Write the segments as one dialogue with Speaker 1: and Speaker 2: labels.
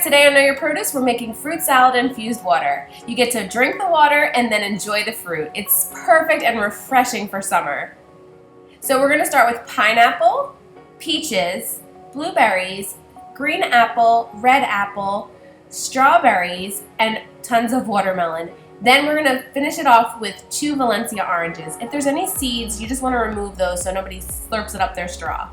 Speaker 1: today on Know Your Produce, we're making fruit salad infused water. You get to drink the water and then enjoy the fruit. It's perfect and refreshing for summer. So we're going to start with pineapple, peaches, blueberries, green apple, red apple, strawberries, and tons of watermelon. Then we're going to finish it off with 2 Valencia oranges. If there's any seeds, you just want to remove those so nobody slurps it up their straw.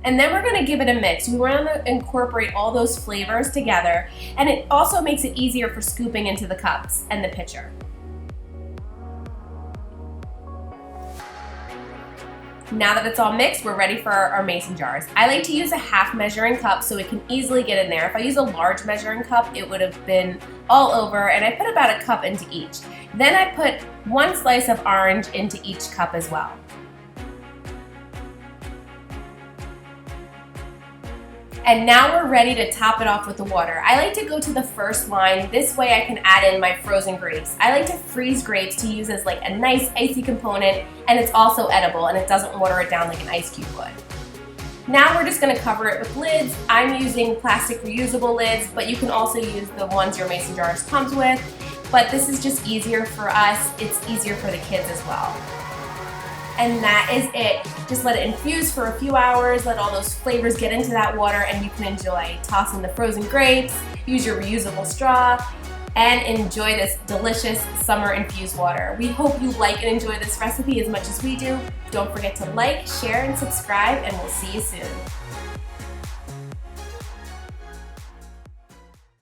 Speaker 1: And then we're going to give it a mix. We want to incorporate all those flavors together, and it also makes it easier for scooping into the cups and the pitcher. Now that it's all mixed, we're ready for our mason jars. I like to use a half measuring cup so it can easily get in there. If I use a large measuring cup, it would have been all over, and I put about a cup into each. Then I put 1 slice of orange into each cup as well. And now we're ready to top it off with the water. I like to go to the first line. This way I can add in my frozen grapes. I like to freeze grapes to use as like a nice icy component, and it's also edible and it doesn't water it down like an ice cube would. Now we're just gonna cover it with lids. I'm using plastic reusable lids, but you can also use the ones your mason jars comes with. But this is just easier for us. It's easier for the kids as well. And that is it. Just let it infuse for a few hours, let all those flavors get into that water, and you can enjoy. Toss in the frozen grapes, use your reusable straw, and enjoy this delicious summer infused water. We hope you like and enjoy this recipe as much as we do. Don't forget to like, share, and subscribe, and we'll see you soon.